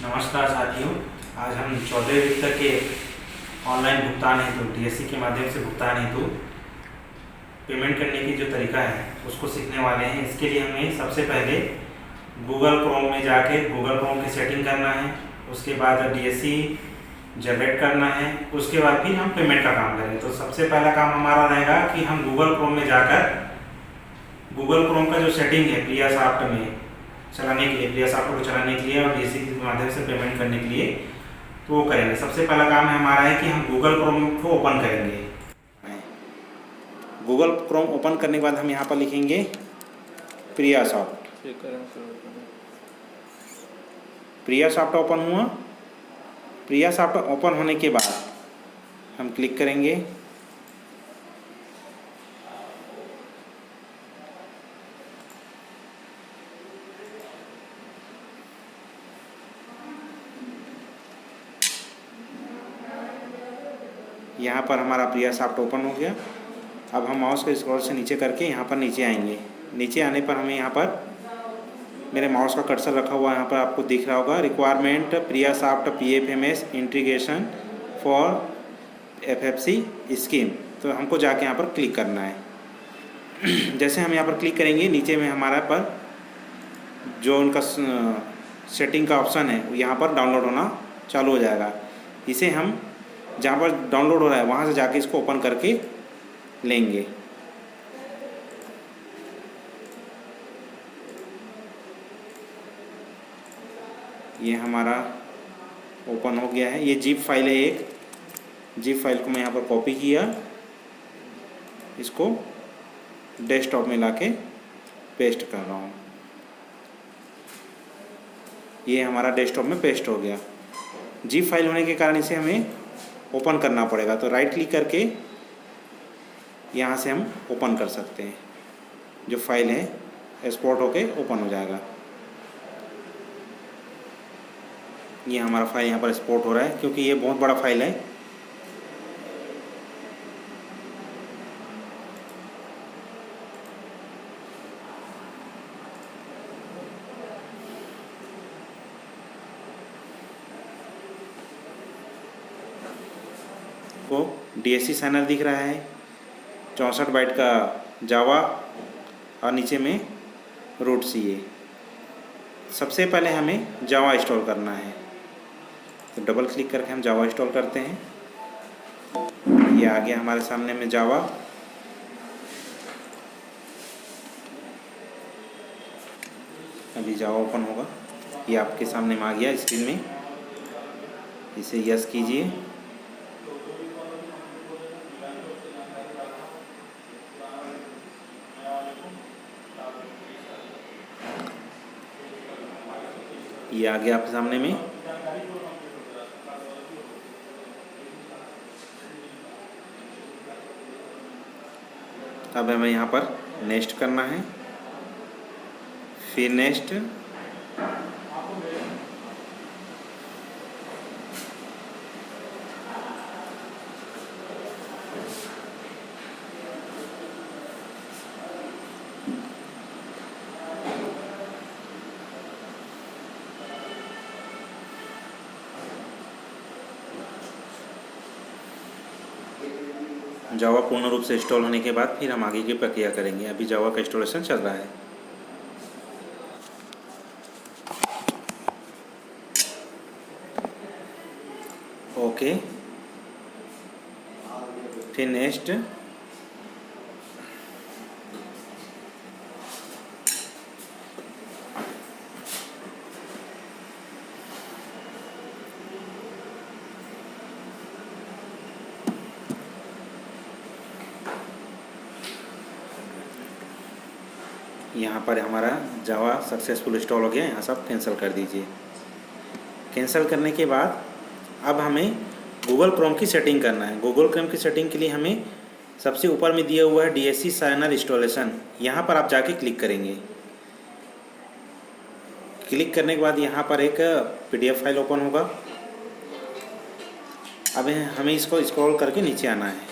नमस्कार साथियों। आज हम 14 वित्त के ऑनलाइन भुगतान हेतु डीएससी के माध्यम से भुगतान हेतु पेमेंट करने की जो तरीका है उसको सीखने वाले हैं। इसके लिए हमें सबसे पहले गूगल क्रोम में जाके गूगल क्रोम की सेटिंग करना है। उसके बाद डीएससी जनरेट करना है। उसके बाद फिर हम पेमेंट का काम करेंगे। तो सबसे पहला काम हमारा रहेगा कि हम गूगल क्रोम में जाकर गूगल क्रोम का जो सेटिंग है प्रियासॉफ्ट में चलाने के लिए, प्रियासॉफ्ट को चलाने के लिए और डीएससी के माध्यम से पेमेंट करने के लिए, तो वो करेंगे। सबसे पहला काम है हमारा है कि हम गूगल क्रोम को ओपन करेंगे। गूगल क्रोम ओपन करने के बाद हम यहाँ पर लिखेंगे प्रियासॉफ्ट। प्रियासॉफ्ट ओपन हुआ। प्रियासॉफ्ट ओपन होने के बाद हम क्लिक करेंगे। यहाँ पर हमारा प्रियासॉफ्ट ओपन हो गया। अब हम माउस को स्क्रॉल से नीचे करके यहाँ पर नीचे आएंगे। नीचे आने पर हमें यहाँ पर मेरे माउस का कर्सर रखा हुआ यहाँ पर आपको दिख रहा होगा, requirement PRIASoft PFMS integration for FFC scheme. तो हमको जाके यहाँ पर क्लिक करना है। जैसे हम यहाँ पर क्लिक करेंगे, नीचे में हमारा पर जो उनका सेटिंग का ऑप्शन है यहाँ पर डाउनलोड होना चालू हो जाएगा। इसे हम जहाँ पर डाउनलोड हो रहा है वहाँ से जाके इसको ओपन करके लेंगे। ये हमारा ओपन हो गया है। ये जिप फाइल है। एक जिप फाइल को मैं यहाँ पर कॉपी किया, इसको डेस्कटॉप में लाके पेस्ट कर रहा हूँ। ये हमारा डेस्कटॉप में पेस्ट हो गया। जिप फाइल होने के कारण इसे हमें ओपन करना पड़ेगा। तो राइट क्लिक करके यहाँ से हम ओपन कर सकते हैं। जो फाइल है एक्सपोर्ट होके ओपन हो जाएगा। ये हमारा फाइल यहाँ पर एक्सपोर्ट हो रहा है क्योंकि ये बहुत बड़ा फाइल है। को डीएससी साइनर दिख रहा है, 64 बाइट का जावा और नीचे में रूट CA। सबसे पहले हमें जावा इंस्टॉल करना है। तो डबल क्लिक करके हम जावा इंस्टॉल करते हैं। ये आ गया हमारे सामने में जावा। अभी जावा ओपन होगा। ये आपके सामने में आ गया स्क्रीन में। इसे यस कीजिए। ये आ गया आपके सामने में। अब हमें यहाँ पर नेक्स्ट करना है, फिर नेक्स्ट। जावा पूर्ण रूप से इंस्टॉल होने के बाद फिर हम आगे की प्रक्रिया करेंगे। अभी जावा का इंस्टॉलेशन चल रहा है। ओके, फिर नेक्स्ट। यहाँ पर हमारा जावा सक्सेसफुल इंस्टॉल हो गया। यहाँ सब कैंसिल कर दीजिए। कैंसिल करने के बाद अब हमें गूगल क्रोम की सेटिंग करना है। गूगल क्रोम की सेटिंग के लिए हमें सबसे ऊपर में दिया हुआ है डीएससी साइनर इंस्टॉलेशन। यहाँ पर आप जाके क्लिक करेंगे। क्लिक करने के बाद यहाँ पर एक PDF फाइल ओपन होगा। अब हमें इसको स्क्रॉल करके नीचे आना है।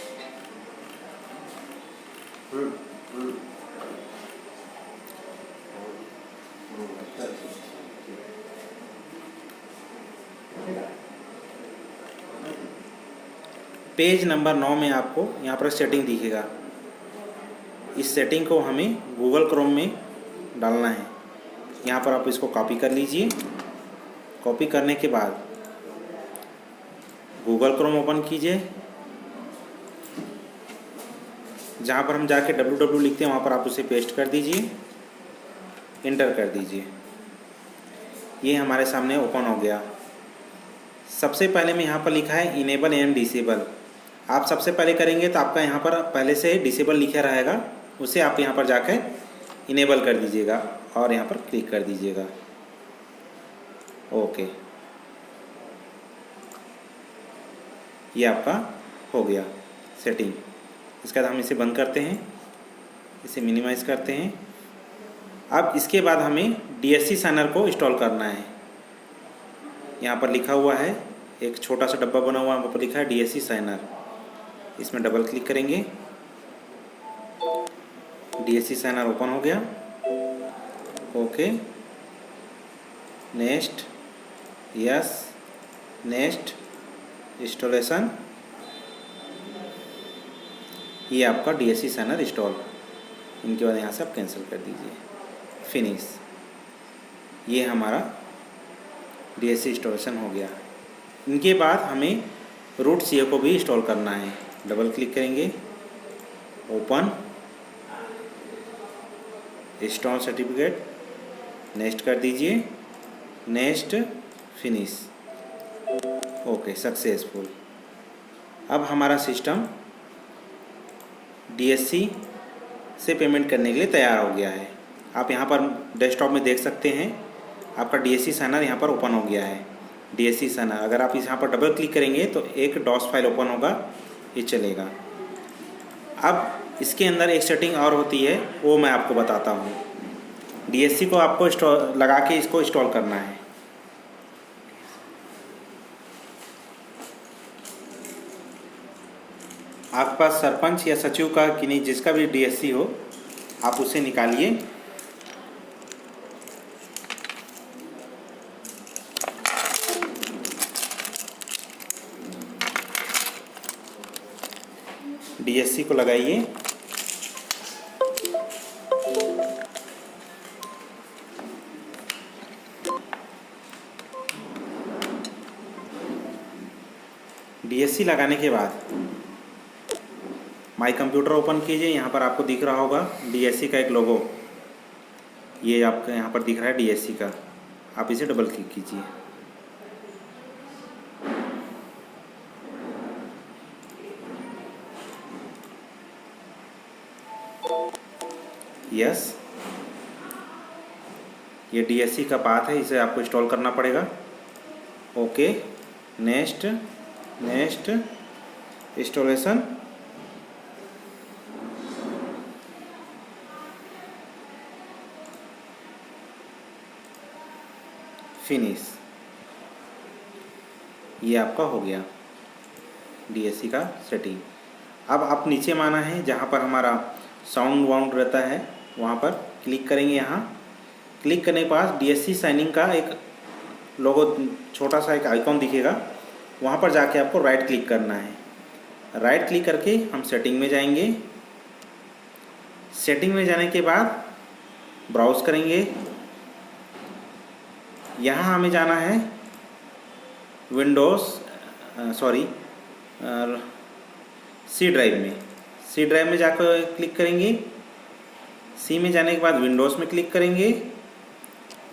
पेज नंबर 9 में आपको यहाँ पर सेटिंग दिखेगा। इस सेटिंग को हमें गूगल क्रोम में डालना है। यहाँ पर आप इसको कॉपी कर लीजिए। कॉपी करने के बाद गूगल क्रोम ओपन कीजिए। जहाँ पर हम जाके www लिखते हैं वहाँ पर आप उसे पेस्ट कर दीजिए, इंटर कर दीजिए। ये हमारे सामने ओपन हो गया। सबसे पहले में यहाँ पर लिखा है इनेबल एंड डिसेबल। आप सबसे पहले करेंगे तो आपका यहाँ पर पहले से डिसेबल लिखा रहेगा, उसे आप यहाँ पर जाकर इनेबल कर दीजिएगा और यहाँ पर क्लिक कर दीजिएगा। ओके, ये आपका हो गया सेटिंग। इसके बाद हम इसे बंद करते हैं, इसे मिनिमाइज़ करते हैं। अब इसके बाद हमें DSC साइनर को इंस्टॉल करना है। यहाँ पर लिखा हुआ है, एक छोटा सा डब्बा बना हुआ है, वहाँ पर लिखा है DSC साइनर। इसमें डबल क्लिक करेंगे। DSC साइनर ओपन हो गया। Okay, next, yes, next, installation. ये आपका DSC साइनर इंस्टॉल। इनके बाद यहाँ से आप कैंसिल कर दीजिए, फिनिश। ये हमारा DSC इंस्टॉलेशन हो गया। इनके बाद हमें रूट CO को भी इंस्टॉल करना है। डबल क्लिक करेंगे, ओपन, इंस्टॉल सर्टिफिकेट, नेक्स्ट कर दीजिए, नेक्स्ट, फिनिश। Okay, successful. अब हमारा सिस्टम DSC से पेमेंट करने के लिए तैयार हो गया है। आप यहाँ पर डेस्कटॉप में देख सकते हैं, आपका DSC साइनर यहाँ पर ओपन हो गया है। DSC साइनर, अगर आप यहाँ पर डबल क्लिक करेंगे तो एक डॉस फाइल ओपन होगा, ये चलेगा। अब इसके अंदर एक सेटिंग और होती है, वो मैं आपको बताता हूँ। DSC को आपको लगा के इसको इंस्टॉल करना है। आपके पास सरपंच या सचिव का कि नहीं, जिसका भी DSC हो, आप उसे निकालिए। DSC को लगाइए। DSC लगाने के बाद माई कंप्यूटर ओपन कीजिए। यहाँ पर आपको दिख रहा होगा DSC का एक लोगो, ये आपको यहाँ पर दिख रहा है DSC का। आप इसे डबल क्लिक कीजिए। यस, ये DSC का पाथ है, इसे आपको इंस्टॉल करना पड़ेगा। Okay, next, next, installation, finish. ये आपका हो गया DSC का सेटिंग। अब आप नीचे माना है जहाँ पर हमारा साउंड वाउंड रहता है, वहाँ पर क्लिक करेंगे। यहाँ क्लिक करने के बाद DSC साइनिंग का एक लोगो, छोटा सा एक आइकॉन दिखेगा, वहाँ पर जाके आपको राइट क्लिक करना है। राइट क्लिक करके हम सेटिंग में जाएंगे। सेटिंग में जाने के बाद ब्राउज़ करेंगे। यहाँ हमें जाना है सी ड्राइव में। सी ड्राइव में जाकर क्लिक करेंगे। सी में जाने के बाद विंडोज़ में क्लिक करेंगे।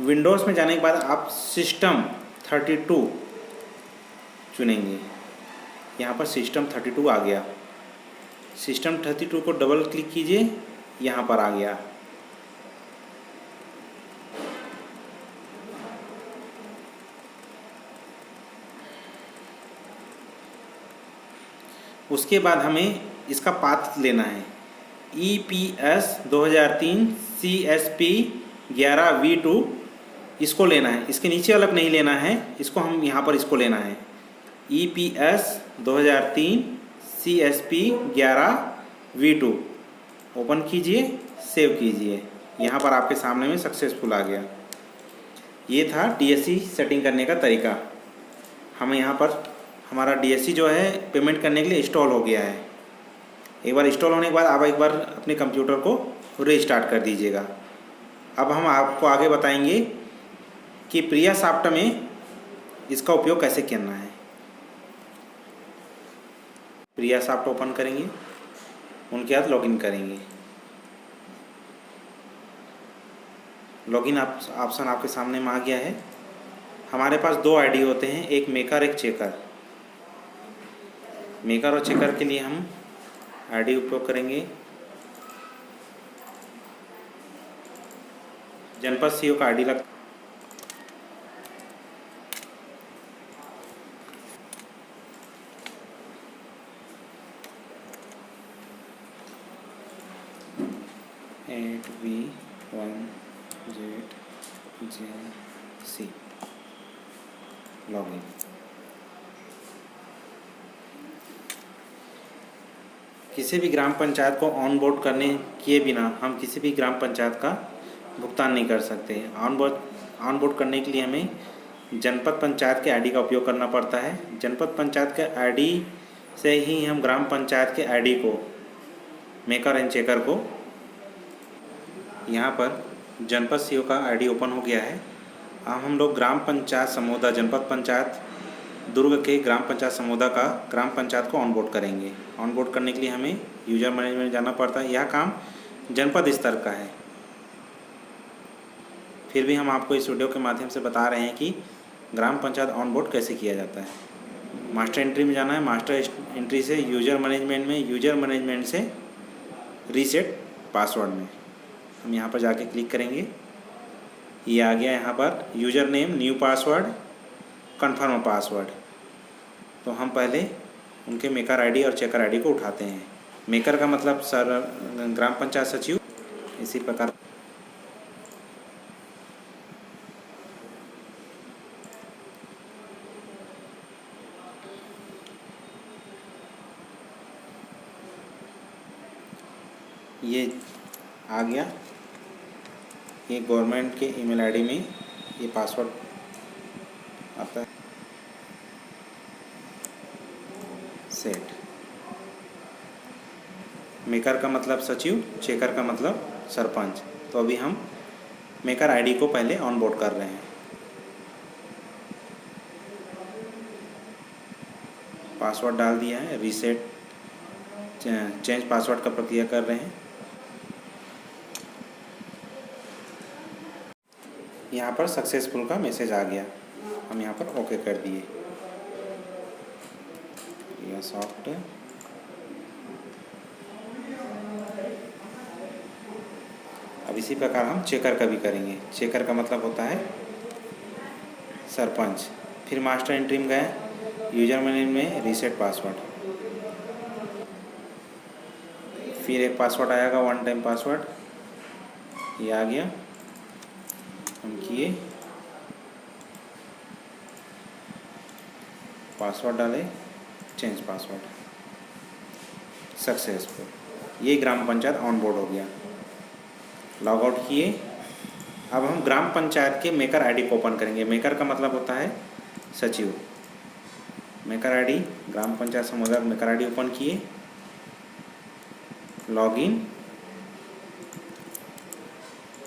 विंडोज़ में जाने के बाद आप सिस्टम 32 चुनेंगे। यहाँ पर सिस्टम 32 आ गया। सिस्टम 32 को डबल क्लिक कीजिए, यहाँ पर आ गया। उसके बाद हमें इसका पाथ लेना है। EPS 2003 CSP 11V2 इसको लेना है। इसके नीचे अलग नहीं लेना है, इसको हम यहाँ पर इसको लेना है। EPS 2003 CSP 11V2 ओपन कीजिए, सेव कीजिए। यहाँ पर आपके सामने में सक्सेसफुल आ गया। ये था DSC सेटिंग करने का तरीका। हम यहाँ पर हमारा डीएससी जो है पेमेंट करने के लिए इंस्टॉल हो गया है। एक बार इंस्टॉल होने के बाद आप एक बार अपने कंप्यूटर को रीस्टार्ट कर दीजिएगा। अब हम आपको आगे बताएंगे कि प्रिया सॉफ्ट में इसका उपयोग कैसे करना है। प्रिया सॉफ्ट ओपन करेंगे, उनके बाद लॉगिन करेंगे। लॉगिन ऑप्शन आपके सामने में आ गया है। हमारे पास दो आईडी होते हैं, एक मेकर एक चेकर। मेकर और चेकर के लिए हम आईडी उपयोग करेंगे। जनपद सीओ का आईडी लग V1ZJC लॉगिन। किसी भी ग्राम पंचायत को ऑन बोर्ड करने किए बिना हम किसी भी ग्राम पंचायत का भुगतान नहीं कर सकते। ऑन बोर्ड करने के लिए हमें जनपद पंचायत के आईडी का उपयोग करना पड़ता है। जनपद पंचायत के आईडी से ही हम ग्राम पंचायत के आईडी को, मेकर एंड चेकर को, यहाँ पर जनपद सीओ का आईडी ओपन हो गया है। अब हम लोग ग्राम पंचायत समोदा, जनपद पंचायत दुर्ग के ग्राम पंचायत समोदा का ग्राम पंचायत को ऑनबोर्ड करेंगे। ऑनबोर्ड करने के लिए हमें यूजर मैनेजमेंट जाना पड़ता है। यह काम जनपद स्तर का है। फिर भी हम आपको इस वीडियो के माध्यम से बता रहे हैं कि ग्राम पंचायत ऑनबोर्ड कैसे किया जाता है। मास्टर एंट्री में जाना है, मास्टर एंट्री से यूजर मैनेजमेंट में, यूजर मैनेजमेंट से रीसेट पासवर्ड में हम यहाँ पर जाके क्लिक करेंगे। ये आ गया यहाँ पर user name, new password, confirm password. तो हम पहले उनके मेकर आईडी और चेकर आईडी को उठाते हैं। मेकर का मतलब सर ग्राम पंचायत सचिव। इसी प्रकार ये आ गया। ये गवर्नमेंट के ईमेल आईडी में ये पासवर्ड आता है। सेट। मेकर का मतलब सचिव, चेकर का मतलब सरपंच। तो अभी हम मेकर आईडी को पहले ऑनबोर्ड कर रहे हैं। पासवर्ड डाल दिया है, रीसेट चेंज पासवर्ड का प्रक्रिया कर रहे हैं। यहाँ पर सक्सेसफुल का मैसेज आ गया। हम यहाँ पर ओके कर दिए। यह सॉफ्ट अब इसी प्रकार हम चेकर का भी करेंगे। चेकर का मतलब होता है सरपंच। फिर मास्टर एंट्री में गए, यूजर मैनेजमेंट में रीसेट पासवर्ड, फिर एक पासवर्ड आएगा, वन टाइम पासवर्ड। ये आ गया। हम किए, पासवर्ड डाले, चेंज पासवर्ड, सक्सेसफुल। ये ग्राम पंचायत ऑनबोर्ड हो गया। लॉग आउट किए। अब हम ग्राम पंचायत के मेकर आईडी को ओपन करेंगे। मेकर का मतलब होता है सचिव। Maker ID, gram panchayat Samoda maker ID open किए, लॉगिन।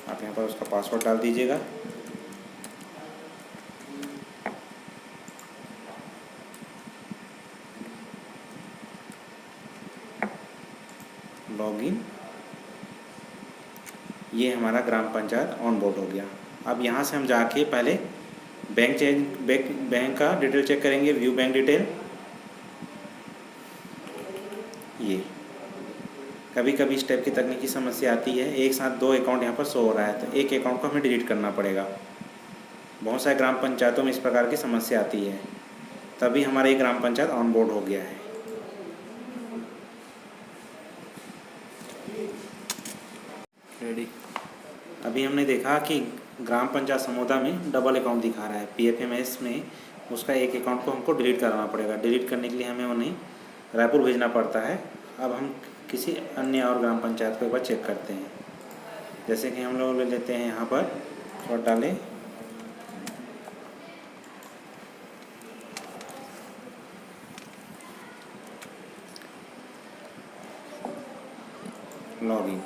आप यहाँ पर उसका पासवर्ड डाल दीजिएगा। लॉगिन। ये हमारा ग्राम पंचायत ऑनबोर्ड हो गया। अब यहाँ से हम जाके पहले बैंक का डिटेल चेक करेंगे। View bank detail. ये कभी कभी इस टाइप की तकनीकी समस्या आती है। एक साथ दो अकाउंट यहाँ पर शो हो रहा है, तो एक अकाउंट को हमें डिलीट करना पड़ेगा। बहुत सारे ग्राम पंचायतों में इस प्रकार की समस्या आती है। तभी हमारा एक ग्राम पंचायत ऑनबोर्ड हो गया है। रेडी। अभी हमने देखा कि ग्राम पंचायत समोदा में डबल अकाउंट दिखा रहा है। पीएफएमएस में उसका एक अकाउंट को हमको डिलीट कराना पड़ेगा। डिलीट करने के लिए हमें उन्हें रायपुर भेजना पड़ता है। अब हम किसी अन्य और ग्राम पंचायत को एक बार चेक करते हैं। जैसे कि हम लोग ले लेते हैं, यहाँ पर पासवर्ड डालें, लॉगिन,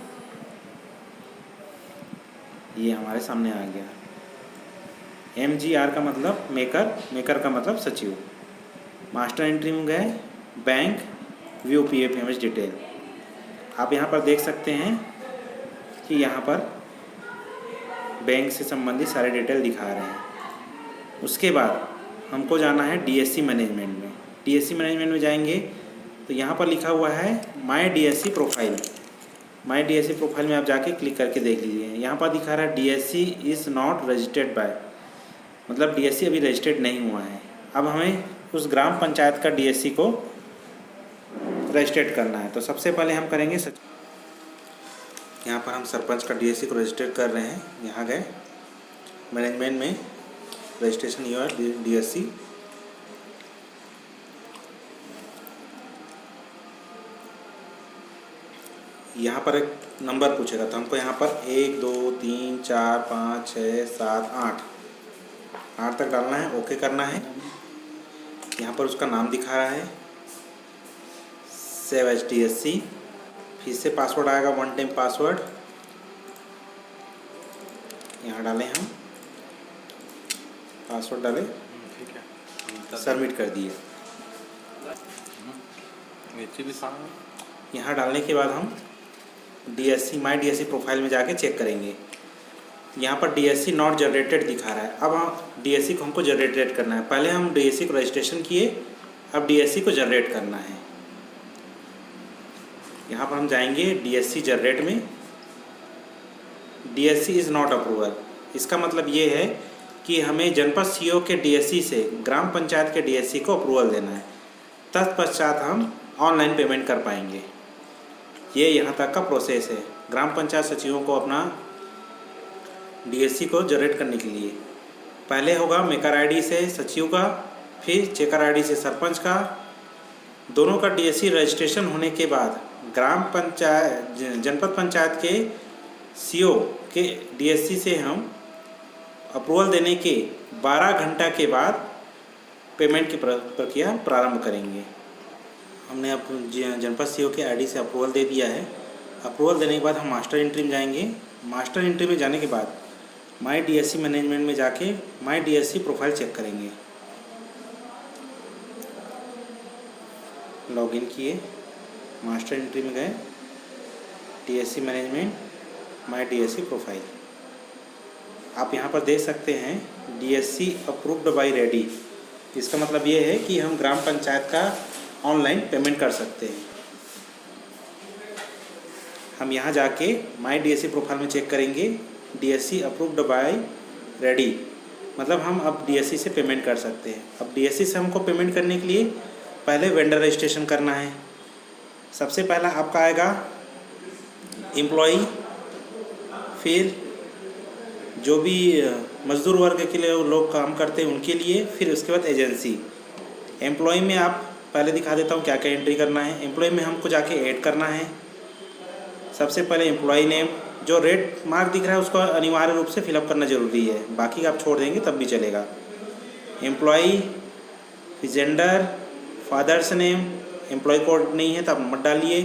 ये हमारे सामने आ गया। MGR का मतलब मेकर, मेकर का मतलब सचिव। मास्टर एंट्री में गए, बैंक, व्यू PFMS डिटेल। आप यहाँ पर देख सकते हैं कि यहाँ पर बैंक से संबंधित सारे डिटेल दिखा रहे हैं। उसके बाद हमको जाना है DSC मैनेजमेंट में। DSC मैनेजमेंट में जाएंगे तो यहाँ पर लिखा हुआ है माई DSC प्रोफाइल। माई DSC प्रोफाइल में आप जाके क्लिक करके देख लीजिए। यहाँ पर दिखा रहा है DSC is not registered bye, मतलब DSC अभी रजिस्टर्ड नहीं हुआ है। अब हमें उस ग्राम पंचायत का DSC को रजिस्टर्ड करना है। तो सबसे पहले हम करेंगे यहाँ पर हम सरपंच का DSC को रजिस्टर कर रहे हैं। यहाँ गए मैनेजमेंट में रजिस्ट्रेशन योर DSC, यहाँ पर एक नंबर पूछेगा तो हमको यहाँ पर 1 2 3 4 5 6 7 8 तक डालना है, ओके करना है। यहाँ पर उसका नाम दिखा रहा है सेव एज DSC। फिर से पासवर्ड आएगा, 1 टाइम पासवर्ड, यहाँ डालें हम पासवर्ड डालें, ठीक है, सबमिट कर दिए। यहाँ डालने के बाद हम DSC माई DSC प्रोफाइल में जाके चेक करेंगे। यहाँ पर DSC नॉट जनरेटेड दिखा रहा है। अब हम DSC को हमको जनरेट करना है। पहले हम DSC को रजिस्ट्रेशन किए, अब DSC को जनरेट करना है। यहाँ पर हम जाएंगे DSC जनरेट में। DSC इज़ नॉट अप्रूवल, इसका मतलब ये है कि हमें जनपद CO के DSC से ग्राम पंचायत के DSC को अप्रूवल देना है, तत्पश्चात हम ऑनलाइन पेमेंट कर पाएंगे। ये यहाँ तक का प्रोसेस है ग्राम पंचायत सचिवों को अपना DSC को जनरेट करने के लिए। पहले होगा मेकर ID से सचिव का, फिर चेकर ID से सरपंच का। दोनों का DSC रजिस्ट्रेशन होने के बाद ग्राम पंचायत जनपद पंचायत के CO के DSC से हम अप्रूवल देने के 12 घंटा के बाद पेमेंट की प्रक्रिया प्रारंभ करेंगे। हमने अब जनपद CO के ID से अप्रूवल दे दिया है। अप्रूवल देने के बाद हम मास्टर एंट्री में जाएंगे। मास्टर एंट्री में जाने के बाद माई DSC मैनेजमेंट में जाके माई DSC प्रोफाइल चेक करेंगे। लॉगिन किए, मास्टर एंट्री में गए, DSC मैनेजमेंट, माई DSC प्रोफाइल। आप यहाँ पर देख सकते हैं DSC अप्रूव्ड बाई रेडी। इसका मतलब ये है कि हम ग्राम पंचायत का ऑनलाइन पेमेंट कर सकते हैं। हम यहाँ जाके माई DSC प्रोफाइल में चेक करेंगे DSC अप्रूव्ड बाय रेडी, मतलब हम अब DSC से पेमेंट कर सकते हैं। अब DSC से हमको पेमेंट करने के लिए पहले वेंडर रजिस्ट्रेशन करना है। सबसे पहला आपका आएगा एम्प्लॉई, फिर जो भी मजदूर वर्ग के लिए लोग काम करते हैं उनके लिए, फिर उसके बाद एजेंसी। एम्प्लॉई में आप पहले दिखा देता हूँ क्या क्या एंट्री करना है। एम्प्लॉय में हमको जाके ऐड करना है। सबसे पहले एम्प्लॉई नेम, जो रेड मार्क दिख रहा है उसको अनिवार्य रूप से फिलअप करना ज़रूरी है, बाकी आप छोड़ देंगे तब भी चलेगा। एम्प्लॉई, फिर gender, father's name, employee code नहीं है तो आप मत डालिए।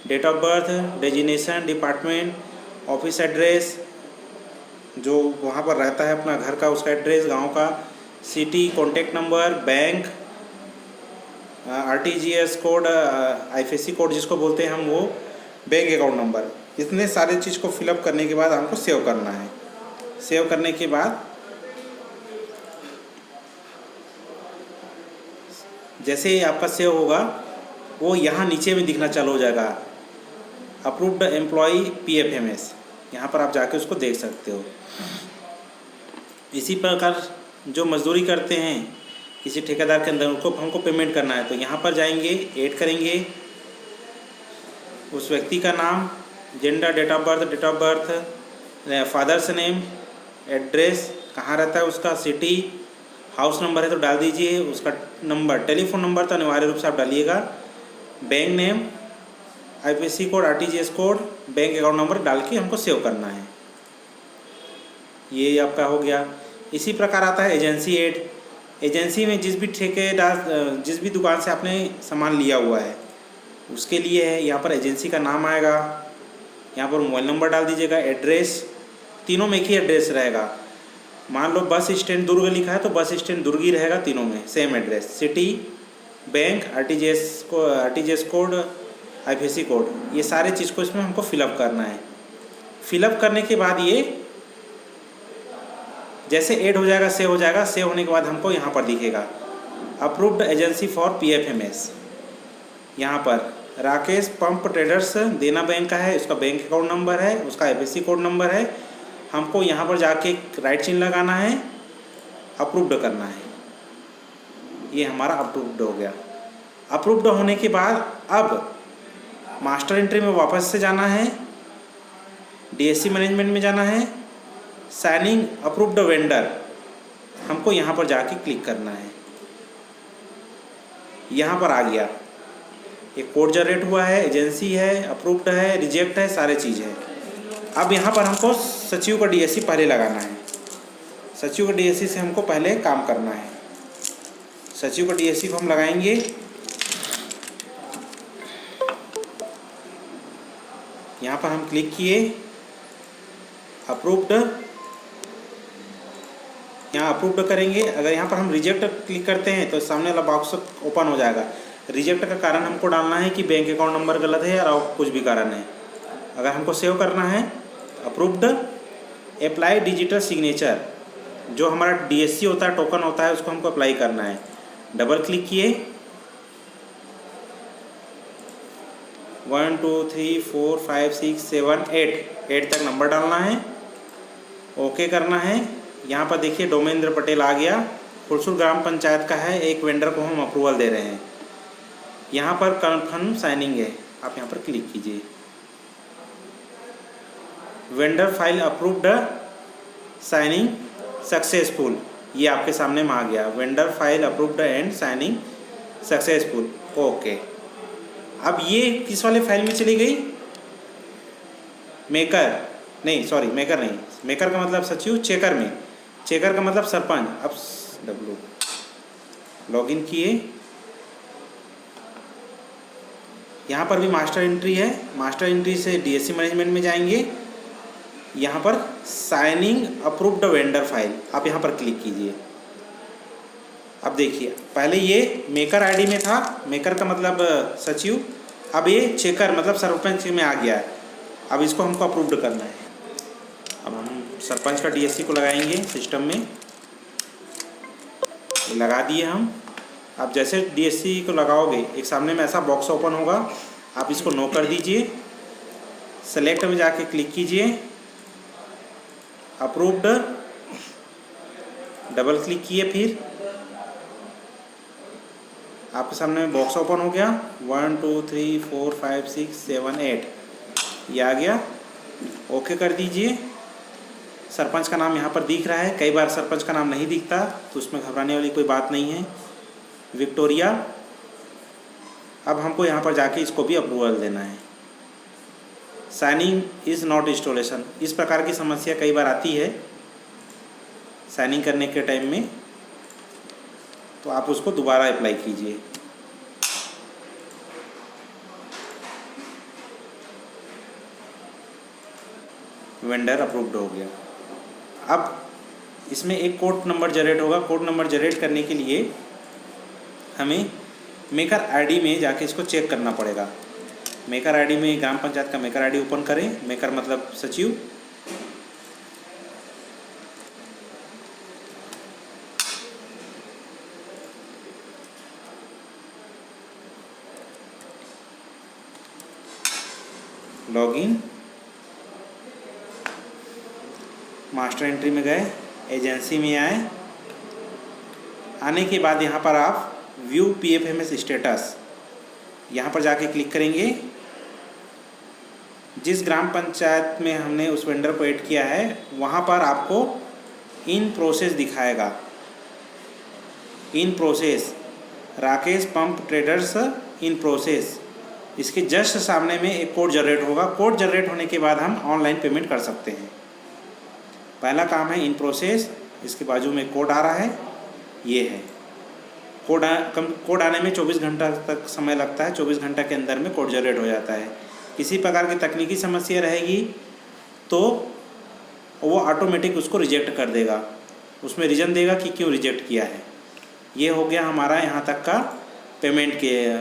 Date of birth, designation, department, office address, जो वहाँ पर रहता है अपना घर का उसका एड्रेस, गांव का, city, contact number, bank, RTGS code, IFSC code जिसको बोलते हैं हम, वो बैंक अकाउंट नंबर। इतने सारे चीज़ को फिलअप करने के बाद हमको सेव करना है। सेव करने के बाद जैसे ही आपका सेव होगा वो यहाँ नीचे में दिखना चालू हो जाएगा, अप्रूव्ड एम्प्लॉई PFMS। यहाँ पर आप जाके उसको देख सकते हो। इसी प्रकार जो मजदूरी करते हैं किसी ठेकेदार के अंदर, उनको हमको पेमेंट करना है तो यहाँ पर जाएंगे, ऐड करेंगे उस व्यक्ति का नाम, gender, date of birth, father's name, address, कहाँ रहता है उसका, सिटी, हाउस नंबर है तो डाल दीजिए उसका नंबर, टेलीफोन नंबर तो अनिवार्य रूप से आप डालिएगा, bank name, IFSC code, RTGS code, bank account number डाल के हमको सेव करना है। ये आपका हो गया। इसी प्रकार आता है एजेंसी ऐड। एजेंसी में जिस भी ठेकेदार, जिस भी दुकान से आपने सामान लिया हुआ है उसके लिए है। यहाँ पर एजेंसी का नाम आएगा, यहाँ पर मोबाइल नंबर डाल दीजिएगा, एड्रेस, तीनों में एक ही एड्रेस रहेगा। मान लो बस स्टैंड दुर्ग लिखा है तो बस स्टैंड दुर्ग ही रहेगा, तीनों में same address. City, bank, RTGS code, IFSC code, ये सारे चीज़ को इसमें हमको फिलअप करना है। फिलअप करने के बाद ये जैसे ऐड हो जाएगा, सेव हो जाएगा। सेव होने के बाद हमको यहाँ पर दिखेगा अप्रूव्ड एजेंसी फॉर पीएफएमएस। यहाँ पर राकेश पंप ट्रेडर्स देना बैंक का है, उसका बैंक अकाउंट नंबर है, उसका आईएफएससी कोड नंबर है। हमको यहाँ पर जाके राइट चिन्ह लगाना है, अप्रूव्ड करना है। ये हमारा अप्रूव्ड हो गया। अप्रूव्ड होने के बाद अब मास्टर एंट्री में वापस से जाना है, डीएससी मैनेजमेंट में जाना है, साइनिंग अप्रूव्ड वेंडर, हमको यहाँ पर जाके क्लिक करना है। यहाँ पर आ गया, एक कोड जनरेट हुआ है, एजेंसी है, अप्रूव्ड है, रिजेक्ट है, सारे चीज़ है। अब यहाँ पर हमको सचिव का डीएससी पहले लगाना है। सचिव का डीएससी से हमको पहले काम करना है। सचिव का डीएससी को हम लगाएंगे। यहाँ पर हम क्लिक किए, अप्रूव्ड, यहाँ अप्रूव्ड करेंगे। अगर यहाँ पर हम रिजेक्ट क्लिक करते हैं तो सामने वाला बॉक्स ओपन हो जाएगा। रिजेक्ट का कारण हमको डालना है कि बैंक अकाउंट नंबर गलत है या और कुछ भी कारण है। अगर हमको सेव करना है, अप्रूव्ड, अप्लाई डिजिटल सिग्नेचर, जो हमारा डीएससी होता है, टोकन होता है, उसको हमको अप्लाई करना है। डबल क्लिक किए, 1 2 3 4 5 6 7 8 तक नंबर डालना है, ओके करना है। यहाँ पर देखिए डोमेंद्र पटेल आ गया, फुलसुर ग्राम पंचायत का है। एक वेंडर को हम अप्रूवल दे रहे हैं। यहाँ पर कन्फर्म साइनिंग है, आप यहाँ पर क्लिक कीजिए। Vendor file approved, signing successful, ये आपके सामने में आ गया। Vendor file approved and signing successful, okay. अब ये किस वाले फाइल में चली गई? मेकर नहीं, सॉरी मेकर नहीं, मेकर का मतलब सचिव, चेकर में, चेकर का मतलब सरपंच। अब डब्लू लॉगिन किए, यहाँ पर भी मास्टर एंट्री है। मास्टर एंट्री से डीएससी मैनेजमेंट में जाएंगे। यहाँ पर साइनिंग अप्रूव्ड वेंडर फाइल, आप यहाँ पर क्लिक कीजिए। अब देखिए पहले ये मेकर आईडी में था, मेकर का मतलब सचिव, अब ये चेकर मतलब सरपंच में आ गया है। अब इसको हमको अप्रूव्ड करना है। अब हम सरपंच का डीएससी को लगाएंगे सिस्टम में, लगा दिए हम। अब जैसे डीएससी को लगाओगे एक सामने में ऐसा बॉक्स ओपन होगा, आप इसको नो कर दीजिए। सेलेक्ट में जाके क्लिक कीजिए, अप्रूव्ड, डबल क्लिक किए, फिर आपके सामने में बॉक्स ओपन हो गया। 1 2 3 4 5 6 7 8 ये आ गया, ओके कर दीजिए। सरपंच का नाम यहाँ पर दिख रहा है। कई बार सरपंच का नाम नहीं दिखता तो उसमें घबराने वाली कोई बात नहीं है। विक्टोरिया। अब हमको यहाँ पर जाके इसको भी अप्रूवल देना है। साइनिंग इज़ नॉट इंस्टॉलेशन, इस प्रकार की समस्या कई बार आती है साइनिंग करने के टाइम में, तो आप उसको दोबारा अप्लाई कीजिए। वेंडर अप्रूव्ड हो गया। अब इसमें एक कोड नंबर जनरेट होगा। कोड नंबर जनरेट करने के लिए हमें मेकर आईडी में जाके इसको चेक करना पड़ेगा। मेकर आईडी में ग्राम पंचायत का मेकर आईडी ओपन करें। मेकर मतलब सचिव। लॉगिन, मास्टर एंट्री में गए, एजेंसी में आए। आने के बाद यहाँ पर आप व्यू पीएफएमएस स्टेटस, यहाँ पर जाके क्लिक करेंगे। जिस ग्राम पंचायत में हमने उस वेंडर को ऐड किया है वहाँ पर आपको इन प्रोसेस दिखाएगा। In process, Rakesh pump traders in process, इसके जस्ट सामने में एक कोड जनरेट होगा। कोड जनरेट होने के बाद हम ऑनलाइन पेमेंट कर सकते हैं। पहला काम है इन प्रोसेस, इसके बाजू में कोड आ रहा है, ये है कोड। कोड आने में 24 घंटा तक समय लगता है। 24 घंटा के अंदर में कोड जनरेट हो जाता है। किसी प्रकार की तकनीकी समस्या रहेगी तो वो ऑटोमेटिक उसको रिजेक्ट कर देगा, उसमें रीज़न देगा कि क्यों रिजेक्ट किया है। ये हो गया हमारा यहाँ तक का पेमेंट के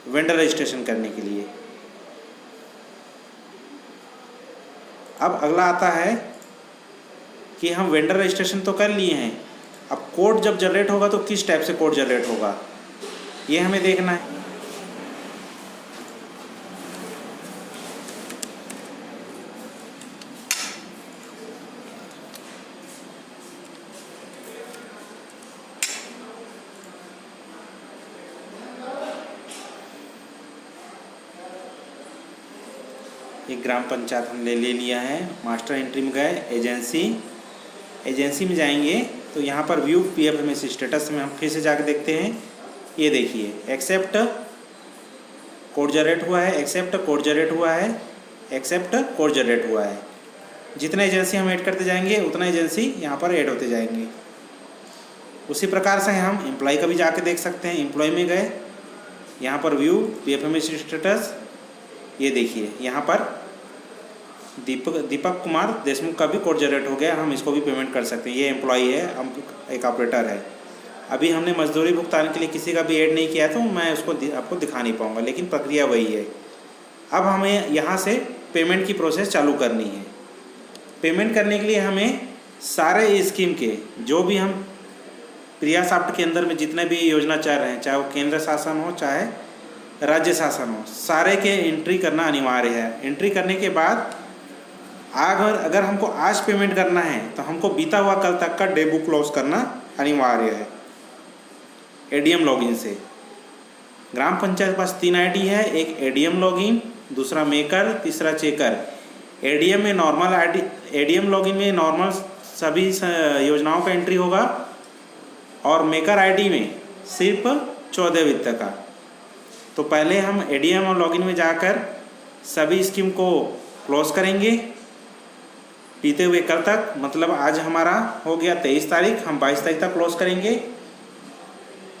वेंडर रजिस्ट्रेशन करने के लिए। अब अगला आता है कि हम वेंडर रजिस्ट्रेशन तो कर लिए हैं, अब कोड जब जनरेट होगा तो किस टाइप से कोड जनरेट होगा ये हमें देखना है। एक ग्राम पंचायत हम ले लिया है। मास्टर एंट्री में गए, एजेंसी में जाएंगे तो यहाँ पर व्यू PFMS स्टेटस में हम फिर से जाकर देखते हैं। ये देखिए एक्सेप्ट कोड जनरेट हुआ है, एक्सेप्ट कोड जनरेट हुआ है, एक्सेप्ट कोड जनरेट हुआ है। जितना एजेंसी हम ऐड करते जाएंगे उतना एजेंसी यहाँ पर ऐड होते जाएंगे। उसी प्रकार से हम एम्प्लॉय का भी जाके देख सकते हैं। एम्प्लॉय में गए, यहाँ पर व्यू PFMS स्टेटस, ये देखिए यहाँ पर दीपक कुमार देशमुख का भी कोड जनरेट हो गया, हम इसको भी पेमेंट कर सकते हैं। ये एम्प्लॉई है, हम एक ऑपरेटर है। अभी हमने मजदूरी भुगतान के लिए किसी का भी ऐड नहीं किया है तो मैं उसको आपको दिखा नहीं पाऊँगा, लेकिन प्रक्रिया वही है। अब हमें यहाँ से पेमेंट की प्रोसेस चालू करनी है। पेमेंट करने के लिए हमें सारे स्कीम के जो भी हम प्रियासॉफ्ट के अंदर में जितने भी योजना चल रहे हैं, चाहे वो केंद्र शासन हो चाहे राज्य शासन हो, सारे के एंट्री करना अनिवार्य है। एंट्री करने के बाद अगर हमको आज पेमेंट करना है तो हमको बीता हुआ कल तक का डे बुक क्लोज करना अनिवार्य है ADM लॉगिन से। ग्राम पंचायत के पास 3 ID है, एक ADM लॉगिन, दूसरा मेकर, तीसरा चेकर। ADM में नॉर्मल ID, ADM लॉगिन में नॉर्मल सभी योजनाओं का एंट्री होगा और मेकर ID में सिर्फ 14 वित्त का। तो पहले हम ADM लॉगिन में जाकर सभी स्कीम को क्लोज करेंगे बीते हुए कल तक, मतलब आज हमारा हो गया 23 तारीख, हम 22 तारीख तक क्लोज करेंगे।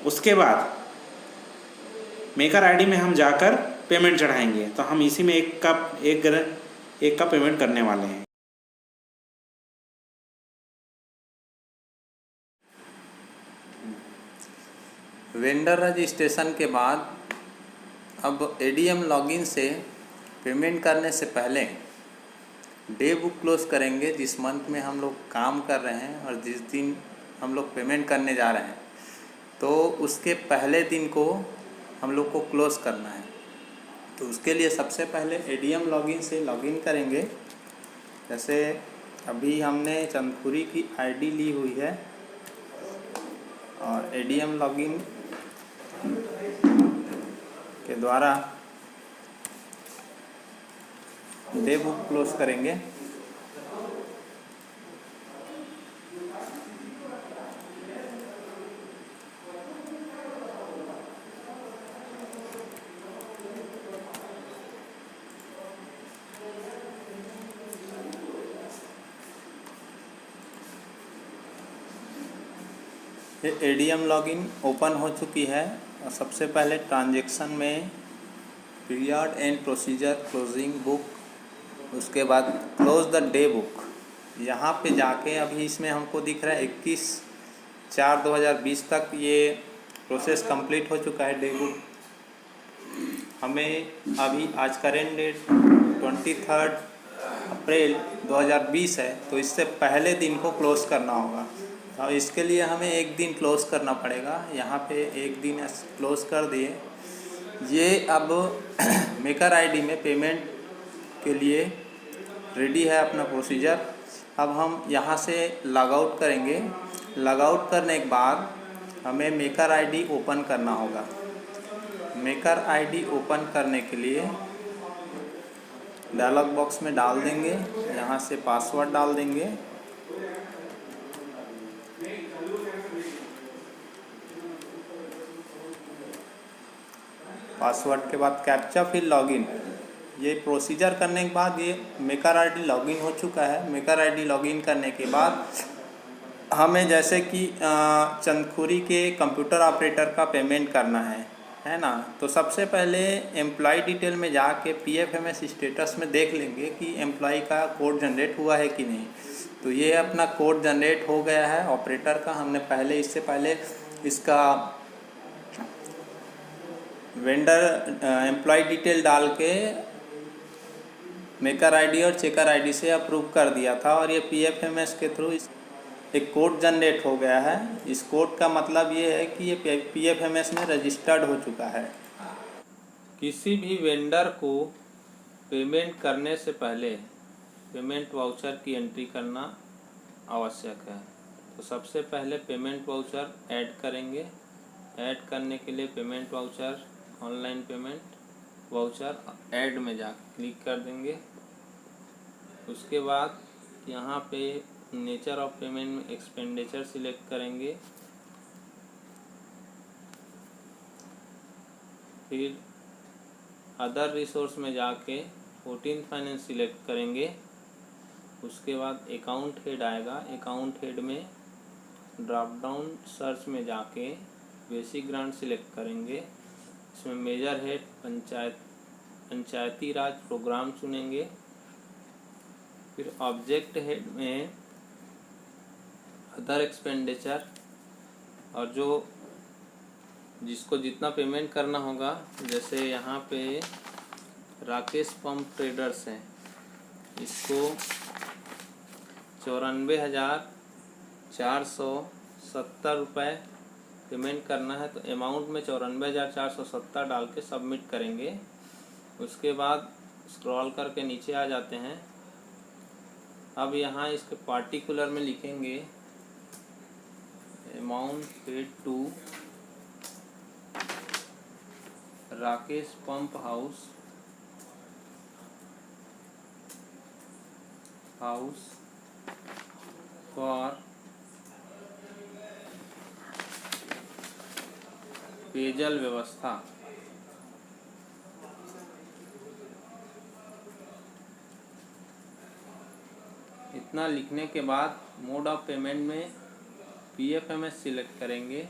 उसके बाद मेकर ID में हम जाकर पेमेंट चढ़ाएंगे, तो हम इसी में एक का पेमेंट करने वाले हैं। वेंडर रजिस्ट्रेशन के बाद अब ADM लॉगिन से पेमेंट करने से पहले डे बुक क्लोज करेंगे, जिस मंथ में हम लोग काम कर रहे हैं और जिस दिन हम लोग पेमेंट करने जा रहे हैं, तो उसके पहले दिन को हम लोग को क्लोज करना है। तो उसके लिए सबसे पहले ADM लॉगिन से लॉगिन करेंगे। जैसे अभी हमने चंदखुरी की ID ली हुई है और ADM लॉगिन के द्वारा डे बुक क्लोज करेंगे। ये ADM लॉगिन ओपन हो चुकी है और सबसे पहले ट्रांजैक्शन में period and procedure closing book, उसके बाद क्लोज द डे बुक, यहाँ पे जाके अभी इसमें हमको दिख रहा है 21/4/2020 तक ये प्रोसेस कंप्लीट हो चुका है। डे बुक हमें अभी आज करेंट डेट 23 अप्रैल 2020 है, तो इससे पहले दिन को क्लोज करना होगा। और इसके लिए हमें एक दिन क्लोज करना पड़ेगा। यहाँ पे एक दिन क्लोज कर दिए। ये अब मेकर ID में पेमेंट के लिए रेडी है अपना प्रोसीजर। अब हम यहाँ से लॉग आउट करेंगे। लॉग आउट करने के बाद हमें मेकर ID ओपन करना होगा। मेकर ID ओपन करने के लिए डायलॉग बॉक्स में डाल देंगे, यहाँ से पासवर्ड डाल देंगे। पासवर्ड के बाद कैप्चा फिर लॉगिन। ये प्रोसीजर करने के बाद ये मेकर ID लॉगिन हो चुका है। मेकर ID लॉगिन करने के बाद हमें जैसे कि चंदखुरी के कंप्यूटर ऑपरेटर का पेमेंट करना है, है ना। तो सबसे पहले एम्प्लॉय डिटेल में जाके PFMS स्टेटस में देख लेंगे कि एम्प्लॉय का कोड जनरेट हुआ है कि नहीं। तो ये अपना कोड जनरेट हो गया है ऑपरेटर का। हमने इससे पहले इसका वेंडर एम्प्लॉय डिटेल डाल के मेकर आईडी और चेकर आईडी से अप्रूव कर दिया था, और ये PFMS के थ्रू एक कोड जनरेट हो गया है। इस कोड का मतलब ये है कि ये PFMS में रजिस्टर्ड हो चुका है। किसी भी वेंडर को पेमेंट करने से पहले पेमेंट वाउचर की एंट्री करना आवश्यक है। तो सबसे पहले पेमेंट वाउचर ऐड करेंगे। ऐड करने के लिए payment voucher, online payment voucher add में जा क्लिक कर देंगे। उसके बाद यहाँ पे नेचर ऑफ पेमेंट में एक्सपेंडिचर सिलेक्ट करेंगे। फिर अदर रिसोर्स में जाके 14 फाइनेंस सिलेक्ट करेंगे। उसके बाद अकाउंट हेड आएगा। अकाउंट हेड में ड्रॉप डाउन सर्च में जाके बेसिक ग्रांट सिलेक्ट करेंगे। इसमें मेजर हेड पंचायती राज प्रोग्राम चुनेंगे। फिर ऑब्जेक्ट हेड में अदर एक्सपेंडिचर, और जिसको जितना पेमेंट करना होगा, जैसे यहाँ पे राकेश पंप ट्रेडर्स हैं, इसको 94,470 रुपये पेमेंट करना है। तो अमाउंट में 94,470 डाल के सबमिट करेंगे। उसके बाद स्क्रॉल करके नीचे आ जाते हैं। अब यहाँ इसके पार्टिकुलर में लिखेंगे amount paid to Rakesh pump house for पेयजल व्यवस्था। इतना लिखने के बाद मोड ऑफ पेमेंट में PFMS सिलेक्ट करेंगे।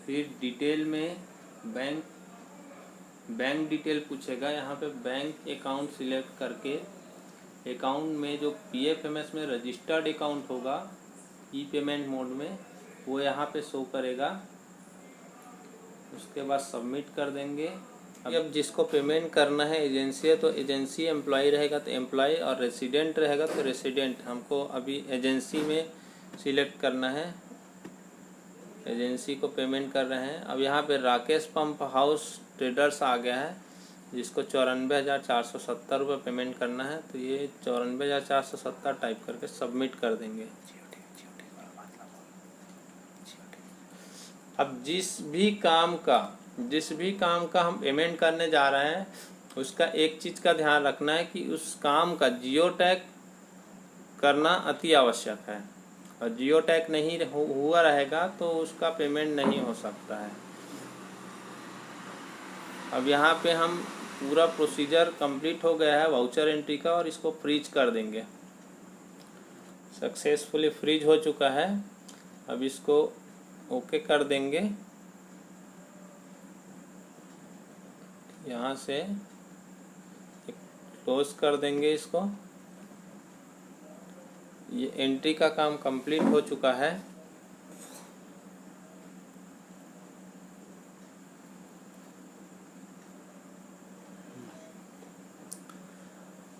फिर डिटेल में बैंक डिटेल पूछेगा। यहाँ पे बैंक अकाउंट सिलेक्ट करके अकाउंट में जो PFMS में रजिस्टर्ड अकाउंट होगा ई पेमेंट मोड में, वो यहाँ पे शो करेगा। उसके बाद सबमिट कर देंगे। अब जिसको पेमेंट करना है एजेंसी है तो एजेंसी, एम्प्लॉय रहेगा तो एम्प्लॉय, और रेसिडेंट रहेगा तो रेसिडेंट। हमको अभी एजेंसी में सिलेक्ट करना है, एजेंसी को पेमेंट कर रहे हैं। अब यहाँ पे राकेश पंप हाउस ट्रेडर्स आ गया है, जिसको 94,470 रुपये पेमेंट करना है। तो ये 94,470 टाइप करके सबमिट कर देंगे। अब जिस भी काम का हम पेमेंट करने जा रहे हैं, उसका एक चीज़ का ध्यान रखना है कि उस काम का जियो टैग करना अति आवश्यक है, और जियो टैग नहीं हुआ रहेगा तो उसका पेमेंट नहीं हो सकता है। अब यहाँ पे हम पूरा प्रोसीजर कंप्लीट हो गया है वाउचर एंट्री का, और इसको फ्रीज कर देंगे। सक्सेसफुली फ्रीज हो चुका है। अब इसको ओके कर देंगे। यहाँ से क्लोज कर देंगे इसको। ये एंट्री का काम कंप्लीट हो चुका है।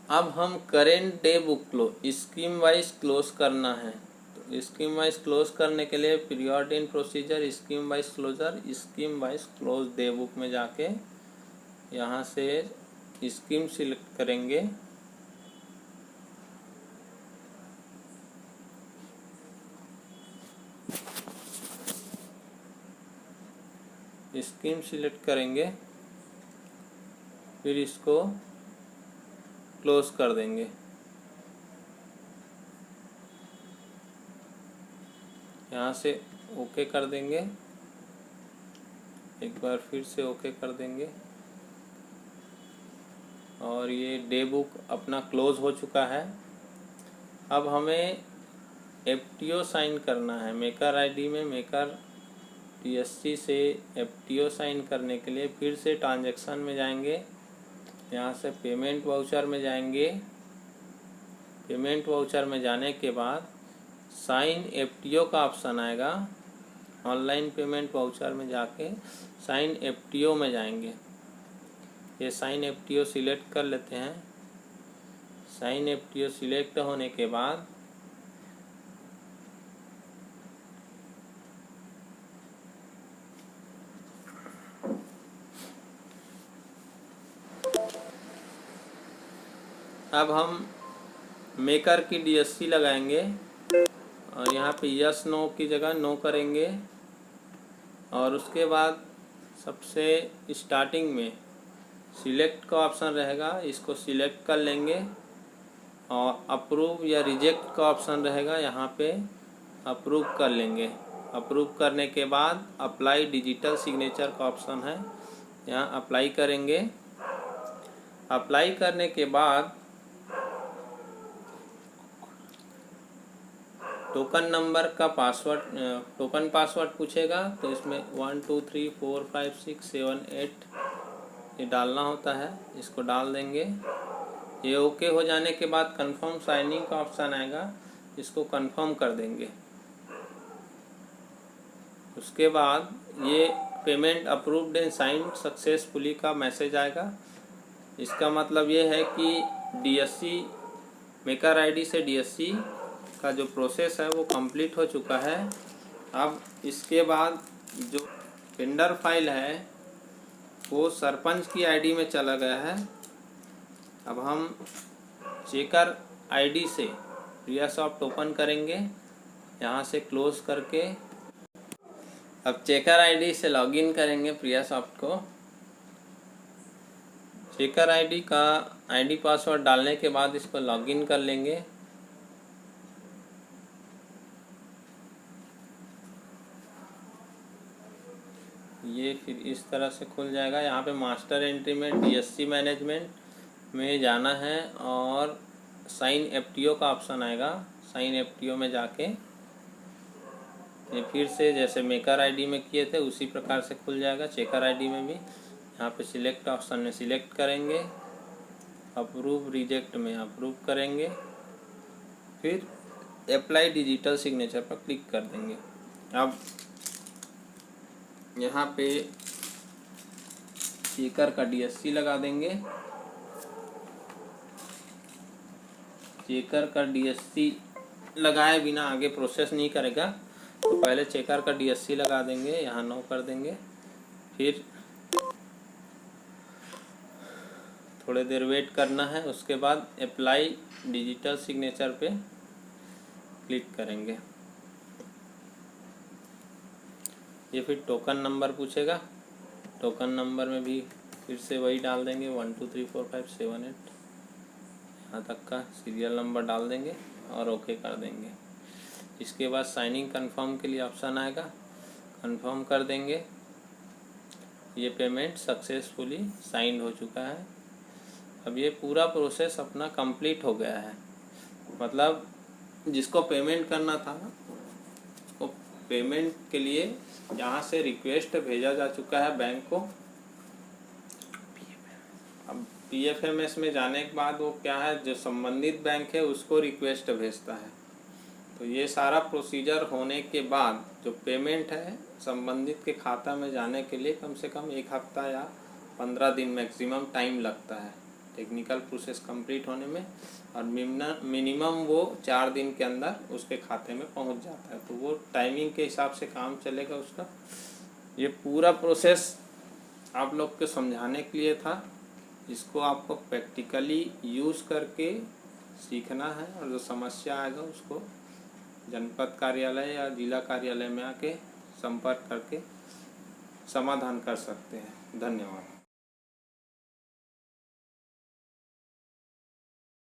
अब हम current day book scheme wise close करना है। तो स्कीम वाइज क्लोज करने के लिए period in procedure, scheme wise closure, scheme wise close day book में जाके यहाँ से स्कीम सिलेक्ट करेंगे। स्कीम सिलेक्ट करेंगे, फिर इसको क्लोज कर देंगे। यहाँ से ओके कर देंगे। एक बार फिर से ओके कर देंगे, और ये डे बुक अपना क्लोज हो चुका है। अब हमें FTO साइन करना है। मेकर आईडी में मेकर DSC से FTO साइन करने के लिए फिर से ट्रांजैक्शन में जाएंगे। यहाँ से पेमेंट वाउचर में जाएंगे। पेमेंट वाउचर में जाने के बाद साइन FTO का ऑप्शन आएगा। ऑनलाइन पेमेंट वाउचर में जाके साइन FTO में जाएंगे। ये साइन FTO सिलेक्ट कर लेते हैं। साइन FTO सिलेक्ट होने के बाद अब हम मेकर की DSC लगाएंगे और यहाँ पे यस नो की जगह नो करेंगे। और उसके बाद सबसे स्टार्टिंग में सिलेक्ट का ऑप्शन रहेगा, इसको सिलेक्ट कर लेंगे। और अप्रूव या रिजेक्ट का ऑप्शन रहेगा, यहाँ पे अप्रूव कर लेंगे। अप्रूव करने के बाद अप्लाई डिजिटल सिग्नेचर का ऑप्शन है, यहाँ अप्लाई करेंगे। अप्लाई करने के बाद टोकन नंबर का टोकन पासवर्ड पूछेगा, तो इसमें 1 2 3 4 5 6 7 8 ये डालना होता है, इसको डाल देंगे। ये ओके हो जाने के बाद कंफर्म साइनिंग का ऑप्शन आएगा, इसको कंफर्म कर देंगे। उसके बाद ये payment approved and signed successfully का मैसेज आएगा। इसका मतलब ये है कि DSC मेकर आईडी से DSC का जो प्रोसेस है वो कंप्लीट हो चुका है। अब इसके बाद जो टेंडर फाइल है वो सरपंच की आईडी में चला गया है। अब हम चेकर आईडी से प्रियासॉफ्ट ओपन करेंगे, यहाँ से क्लोज करके। अब चेकर आईडी से लॉगिन करेंगे प्रियासॉफ्ट को। चेकर आईडी का आईडी पासवर्ड डालने के बाद इसको लॉगिन कर लेंगे। ये फिर इस तरह से खुल जाएगा। यहाँ पे मास्टर एंट्री में DSC मैनेजमेंट में जाना है और साइन FTO का ऑप्शन आएगा। साइन FTO में जाके ये फिर से जैसे मेकर आईडी में किए थे उसी प्रकार से खुल जाएगा। चेकर आईडी में भी यहाँ पे सिलेक्ट ऑप्शन में सिलेक्ट करेंगे, अप्रूव रिजेक्ट में अप्रूव करेंगे, फिर अप्लाई डिजिटल सिग्नेचर पर क्लिक कर देंगे। अब यहाँ पे चेकर का DSC लगा देंगे। चेकर का DSC लगाए बिना आगे प्रोसेस नहीं करेगा, तो पहले चेकर का DSC लगा देंगे, यहाँ नो कर देंगे। फिर थोड़ी देर वेट करना है, उसके बाद अप्लाई डिजिटल सिग्नेचर पे क्लिक करेंगे। ये फिर टोकन नंबर पूछेगा, टोकन नंबर में भी फिर से वही डाल देंगे 1 2 3 4 5 7 8 यहाँ तक का सीरियल नंबर डाल देंगे और ओके कर देंगे। इसके बाद साइनिंग कंफर्म के लिए ऑप्शन आएगा, कंफर्म कर देंगे। ये पेमेंट सक्सेसफुली साइंड हो चुका है। अब ये पूरा प्रोसेस अपना कंप्लीट हो गया है। मतलब जिसको पेमेंट करना था उसको पेमेंट के लिए यहाँ से रिक्वेस्ट भेजा जा चुका है बैंक को। अब PFMS में जाने के बाद वो क्या है, जो संबंधित बैंक है उसको रिक्वेस्ट भेजता है। तो ये सारा प्रोसीजर होने के बाद जो पेमेंट है संबंधित के खाता में जाने के लिए कम से कम 1 हफ्ता या 15 दिन मैक्सिमम टाइम लगता है टेक्निकल प्रोसेस कंप्लीट होने में, और मिनिमम वो 4 दिन के अंदर उसके खाते में पहुंच जाता है। तो वो टाइमिंग के हिसाब से काम चलेगा उसका। ये पूरा प्रोसेस आप लोग को समझाने के लिए था। इसको आपको प्रैक्टिकली यूज़ करके सीखना है, और जो समस्या आएगा उसको जनपद कार्यालय या जिला कार्यालय में आके संपर्क करके समाधान कर सकते हैं। धन्यवाद।